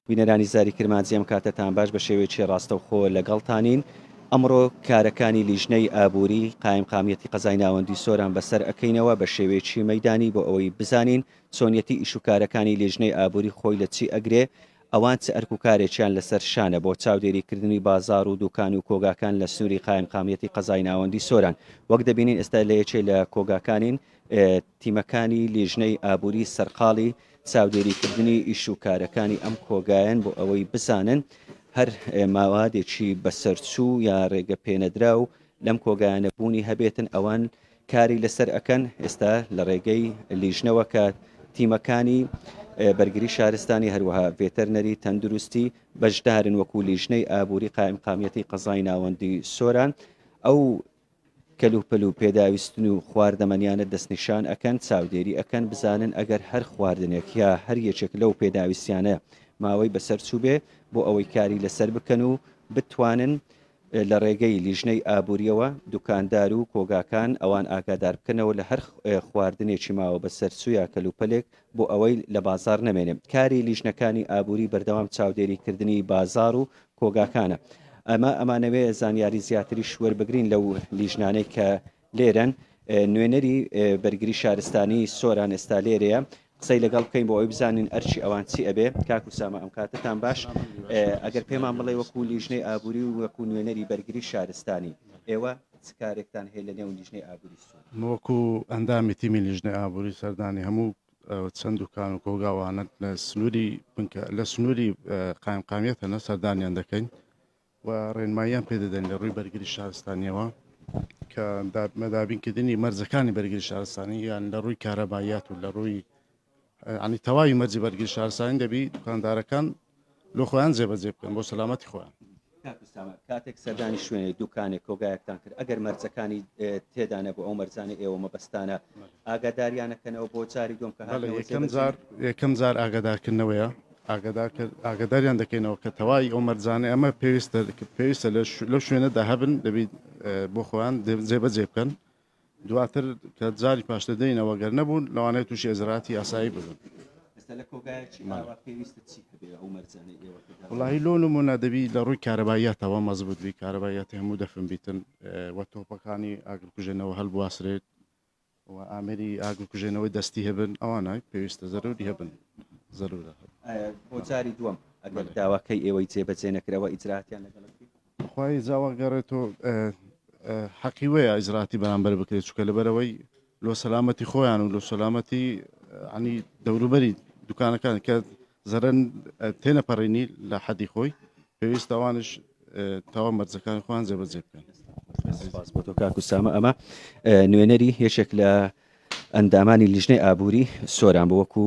بینەرانی زاری کرمانجیەم کاتتان باش بە شێوەیەکی ڕاستەوخۆ لەگەڵتانین ئەمڕۆ کارەکانی لیژنەی ئابووری قایمقامیەتی قەزای ناوەندی سۆران بەسەر ئەکەینەوە بە شێوەیەکی مەیدانی بۆ ئەوەی بزانین چۆنیەتی ئیشوکارەکانی لیژنەی ئابووری خۆی لە چی ئەگرێ ئەوان چ ئەرکوکارێکیان لەسەر شانە بۆ چاودێریکردنی بازار و دوکان و کۆگاکان لە سنووری قایمقامیەتی قەزای ناوەندی سۆران وەک دەبینین ئێستا لە یەکێ لە کۆگاکانین تیمەکانی لیژنەی ئابووری سەرقاڵی چاودێریکردنی ئیشوکارەکانی ئەم کۆگایەن بۆ ئەوەی بزانن هەر ماوادێکی بەسەرچوو یا ڕێگە پێنەدرا و لەم کۆگایانەبوونی هەبێتن ئەوان کاری لەسەر ئەکەن ئێستا لە ڕێگەی لیژنەوە کە تیمەکانی بەرگری شارستانی هەروەها ڤێتەرنەری تەندروستی بەشدارن وەکو لیژنەی ئابووری قایمقامیەتی قەزای ناوەندی سۆران ئەو کەلوپەل و پێداویستن و خواردەمەنیانە دەستنیشان ئەکەن چاودێری ئەکەن بزانن ئەگەر هەر خواردنێک یا هەر یەکێک لەو پێداویستیانە ماوەی بەسەر چوو بێ بۆ ئەوەی کاری لەسەر بکەن و بتوانن لە ڕێگەی لیژنەی ئابوووریەوە دوکاندار و کۆگاکان ئەوان ئاگادار بکەنەوە لە هەر خواردنێکی ماوە بەسەر چوویە کەلوپەلێک بۆ ئەوەی لە بازار نەمێنێ کاری لیژنەکانی ئابووری بەردەوام چاودێریکردنی بازار و کۆگاکانە ئەمانەوەی زانیاری زیاتری شوەر بگرین لەو لیژنانەی کە لێرەن نوێنەری بەرگری شارستانی سۆران ئێستا لێرەیە قسەی لەگەڵ بکەین بۆ ئەوی بزانین ئەرچی ئەوان چی ئەبێ کاک و سامە ئەم کاتتان باش ئەگەر پێمان بڵێ وەکو لیژنەی ئابووری و وەکو نوێنەری بەرگری شارستانی ئێوە چ کارێکتان هەیە لە نێو لیژنەی ئابووری سۆران وەکو ئەندامی تیمی لیژنەی ئابووری سەردانی هەموو چەند دوکان و کۆگاوانت لە سنووری قایمقامیەتەنە سەردانیان دەکەین و ڕێنماییان پێدەدەن لە ڕووی بەرگری شارستانیەوە کە مەدابینکردنی مەرجەکانی بەرگری شارستانی یان لە ڕووی کارەباییات و لە ڕووی عنی تەواوی مەرجی بەرگری شارستانی دەبی دوکاندارەکان لۆ خۆیان جێبەجێ بکەن بۆ سەلامەتی خۆیان کاتێک سەردانی شوێنی دوکانێک کۆگایەکتان کرد ئەگەر مەرجەکانی تێدانە بۆ ئەو مەرجانە ئێوە مەبەستانە ئاگاداریانەکەنەوە بۆ جاری دۆم کە یەکەم جار ئاگادارکردنەوەیە ئاگداریان دەکەینەوە کە تەواوی ئەو مەرجانە ئەمە پێویستە لەو شوێنەدا هەبن دەبیت بۆ خۆیان جێبەجێ بکەن دواتر کە جاری پاشدەدەینەوە گەر نەبوون لەوانەیە تووشی ئێزراتی ئاسایی ببن وڵی لۆ نمونە دەبی لە ڕووی کارەباییاتەوە مەزبوطبی کارەبایەتی هەموو دەفن بیتن وە تۆپەکانی ئاگرکوژێنەوە هەڵبواسرێت و ئامری ئاگرکوژێنەوەی دەستی هەبن ئەوانای پێویستە زەروری هەبن زەرورە بۆ جاری دووەم ئەگەر داواکەی ئێوەی جێبەجێ نەکرەوە ئیجراتیان لەگەڵی خی زاواگەڕێتەوە حەقی وەیە ئیزراتی بەرامبەر بکرێت چکە لەبەرەوەی لۆ سەلامەتی خۆیان و لۆ سەلامەتی عنی دەوروبەری دوکانەکان کە زەرەن تێنەپەڕێنی لە حەدی خۆی پێویست ئەوانش تاوا مەرجەکانی خۆیان جێبەجێ بکەن بۆ تۆ کاک و سامە ئەمە نوێنەری هێشێک لە ئەندامانی لیژنەی ئابووری سۆران بە وەکو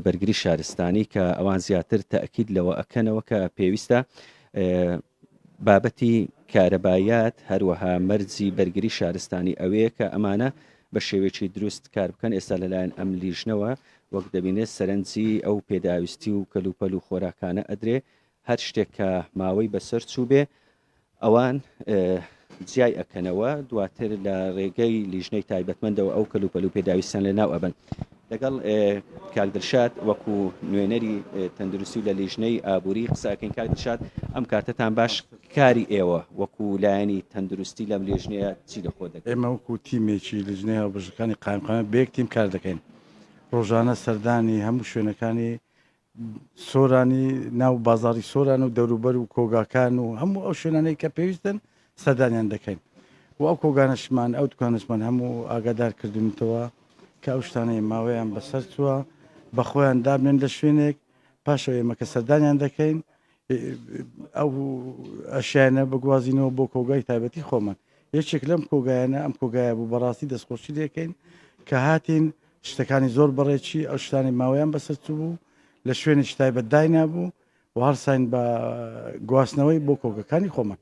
بەرگری شارستانی کە ئەوان زیاتر تەئکید لەوە ئەکەنەوە کە پێویستە بابەتی کارەبایات هەروەها مەرجی بەرگری شارستانی ئەوەیە کە ئەمانە بە شێوێکی دروست کار بکەن ئێستا لەلایەن ئەم لیژنەوە وەک دەبینێت سەرنجی ئەو پێداویستی و کەلوپەل و خۆراکانە ئەدرێ هەر شتێک کە ماوەی بەسەر چوو بێ ئەوان جیای ئەکەنەوە دواتر لە ڕێگەی لیژنەی تایبەتمەندەوە ئەو کەلوپەل و پێداویستیان لە ناو ئەبن لەگەڵ کاکدرشاد وەکو نوێنەری تەندروستی و لە لیژنەی ئابووری قساکەین کاکدرشاد ئەم کاتتان باش کاری ئێوە وەکو لایەنی تەندروستی لەم لێژنەیە چی لەخۆ دەکەن ئێمە وەکو تیمێکی لیژنەی هاوبەشەکانی قایمقامە بەیەک تیم کار دەکەین ڕۆژانە سەردانی هەموو شوێنەکانی سۆرانی ناو بازاری سۆران و دەوروبەر و کۆگاکان و هەموو ئەو شوێنانەی کە پێویستن سەردانیان دەکەین و ئەو کۆگانشمان ئەو دوکانشمان هەموو ئاگادار کردوونەوە کە ئەو شتانەی ماوەیان بەسەر چووە بە خۆیان دابنێن لە شوێنێک پاشەوە ئێمە کە سەردانیان دەکەین ئەو ئەشیانە بگوازینەوە بۆ کۆگای تایبەتی خۆمان یەکێک لەم کۆگایانە ئەم کۆگایە بوو بەڕاستی دەستخۆشی دەکەین کە هاتین شتەکانی زۆر بەڕێکی ئەو شتانی ماوەیان بەسەر چوو بوو لە شوێنێکی تایبەت داینابوو و هەرساین بە گواستنەوەی بۆ کۆگەکانی خۆمان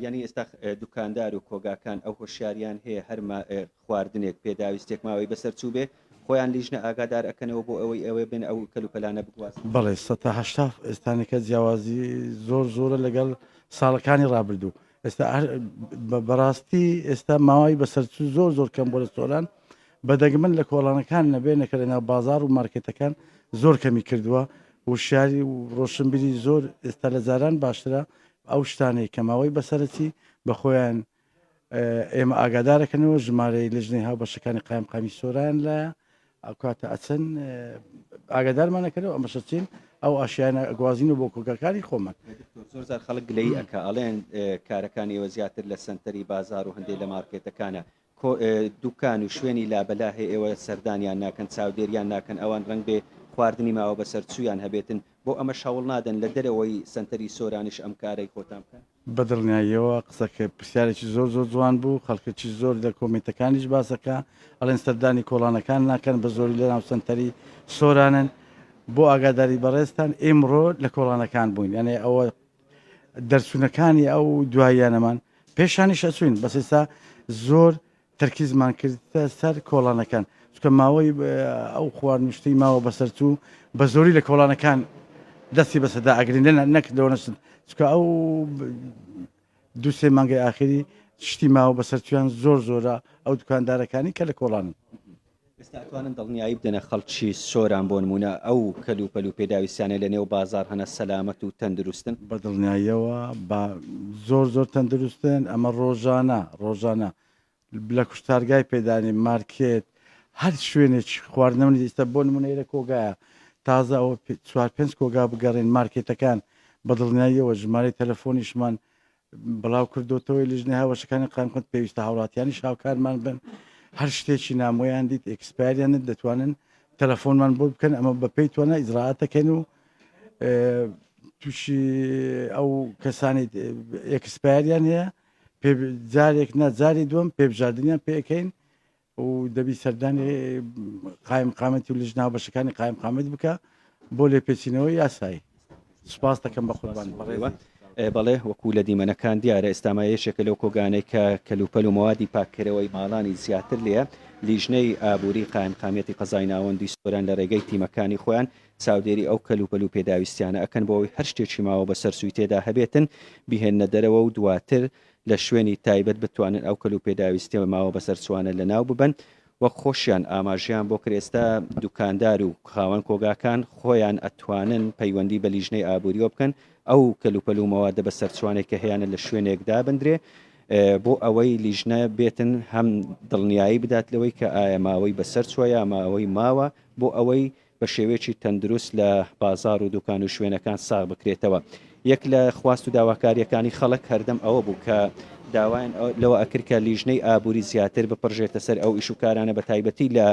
ینی ئێستا دوکاندار و کۆگاکان ئەو هۆشیاریان هەیە هەرمە خواردنێک پێداویستێک ماوەی بەسەر چوو بێ خۆیان لیژنە ئاگادار ئەکەنەوە بۆ ئەوەی بن ئەو کەلوپەلانە بگواست بەڵێ 180 ئێستانێکە جیاوازی زۆرە لەگەڵ ساڵەکانی ڕابردوو ئێستا بەڕاستی ئێستا ماوەی بەسەرچوو زۆر کەم بۆ لە سۆران بەدەگمن لە کۆڵانەکان نەبێ نەکە لە ناو بازار و مارکێتەکان زۆر کەمی کردووە وشاری و ڕۆشنبیری زۆر ئێستا لە زاران باشترە ئەو شتانەی کەماوەی بەسەرەتی بە خۆیان ئێمە ئاگادارەکەنەوە ژمارەی لەژنەی هاوبەشەکانی قایمقامی سۆران لە ئەوکاتە ئەچەن ئاگادارمانەکەنەوە ئەمەشەچین ئەو ئاشیانە گوازین و بۆ کۆگەکانی خۆمان زۆر زار خەڵک گلەی ئەکە ئەڵێن کارەکانی ئێوە زیاتر لە سنتەری بازار و هەندێک لە مارکێتەکانە دوکان و شوێنی لابەلا هەیە ئێوە سەردانیان ناکەن چاودێریان ناکەن ئەوان ڕنگ بێ خواردنی ماوە بەسەر چویان هەبێتن بۆ ئەمە شاوڵ نادەن لە دەرەوەی سنتەری سۆرانش ئەم کارەی خۆتان بکەن بەدڵنیاییەوە قسەکە پرسیارێکی زۆر زۆر جوان بوو خەڵکەکی زۆر لە کۆمیتەکانیش باسەکە ئەڵێن سەردانی کۆڵانەکان ناکەن بە زۆری لە ناو سنتەری سۆرانن بۆ ئاگاداری بەڕێستان ئێمڕۆ لە کۆڵانەکان بووین یعنی ئەوە دەرچوونەکانی ئەو دواییانەمان پێشانی شەچوین بەس ئێستا زۆر تەرکیزمان کردە سەر کۆڵانەکان چکە ماوەی ئەو خواردنوشتی ماوە بەسەرچوو بە زۆری لە کۆڵانەکان دەستی بەسەدا ئەگرین نەک لەوەنەشن چکە ئەو دووسێ مانگەی ئاخری شتی ماوە بەسەرچویان زۆر زۆرە ئەو دوکاندارەکانی کە لە کۆڵانن ئێستا ئەتوانن دڵنیایی بدەنە خەڵکی سۆران بۆ نمونە ئەو کەلوپەل و پێداویستیانە لە نێو بازار هەنە سەلامەت و تەندروستن بە دڵنیاییەوە زۆر زۆر تەندروستن ئەمە ڕۆژانە لە کوشتارگای پێدانی مارکێت هەر شوێنێکی خواردنەوەی ئێستا بۆ نمونەیرە کۆگایە تازە ئەوە 4-5 کۆگا بگەڕێن مارکێتەکان بە دڵنیاییەوە ژمارەی تەلەفۆنیشمان بڵاو کردوتەوەی لیژنەی هاوبەشەکانی قایمقامەت پێویستە هاوڵاتیانی هاوکارمان بن هەر شتێکی نامۆیان دیت ئێکسپایریانت دەتوانن تەلەفۆنمان بۆ بکەن ئەمە بە پێی توانە ئیجراعاتەکەن و تووشی ئەو کەسانی ئێکسپایریان هەیە جارێک نەجاری دووەم پێبژاردنیان پێەکەین و دەبی سەردانی قایمقامەتی و لیژنە هاوبەشەکانی قایمقامەت بکە بۆ لێپێچینەوەی یاسایی سوپاس دەکەم بە قوربان بەڕێوە بەڵێ وەکو لە دیمەنەکان دیارە ئێستامایەشێکە لەو کۆگانەی کە کەلوپەل و موادی پاککەرەوەی ماڵانی زیاتر لێە لیژنەی ئابووری قایمقامەتی قەزای ناوەندی سۆران لە ڕێگەی تیمەکانی خۆیان چاودێری ئەو کەلوپەل و پێداویستیانە ئەکەن بۆەوەی هەر شتێکی ماوە بەسەر سووی تێدا هەبێتن بیهێنە دەرەوە و دواتر لە شوێنی تایبەت بتوانن ئەو کەلو پێداویستیەوە ماوە بەسەر چوانە لە ناو ببن وەک خۆشیان ئاماژیان بۆ کرێستا دوکاندار و خاوەن کۆگاکان خۆیان ئەتوانن پەیوەندی بە لیژنەی ئابووریەوە بکەن ئەو کەلوپەل و مەوادە بە سەرچوانێک کە هەیەە لە شوێنێکدا بندرێ بۆ ئەوەی لیژنە بێتن هەم دڵنیایی بدات لەوەی کە ئایا ماوەی بەسەر چووە ماوەی ماوە بۆ ئەوەی بە شێوەیەکی تەندروست لە بازار و دوکان و شوێنەکان ساغ بکرێتەوە یەک لە خواست و داواکاریەکانی خەڵک هەردەم ئەوە بوو کە داوایان لەوە ئەکرکە لیژنەی ئابووری زیاتر بپڕژێتە سەر ئەو ئیشوکارانە بە تایبەتی لە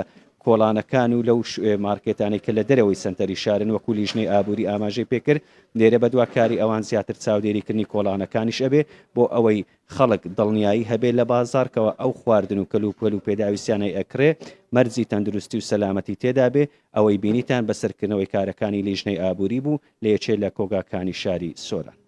کۆڵانەکان و لەو مارکێتانی کە لە دەرەوەی سنتەری شارن وەکو لیژنەی ئابووری ئاماژەی پێکرد لێرە بە دواکاری ئەوان زیاتر چاودێریکردنی کۆڵانەکانیش ئەبێ بۆ ئەوەی خەڵک دڵنیایی هەبێ لە بازارکەوە ئەو خواردن و کەلوپەل و پێداویستیانەی ئەکرێ مەرجی تەندروستی و سەلامەتی تێدا بێ ئەوەی بینیتان بەسەرکردنەوەی کارەکانی لیژنەی ئابووری بوو لە یەکێ لە کۆگاکانی شاری سۆران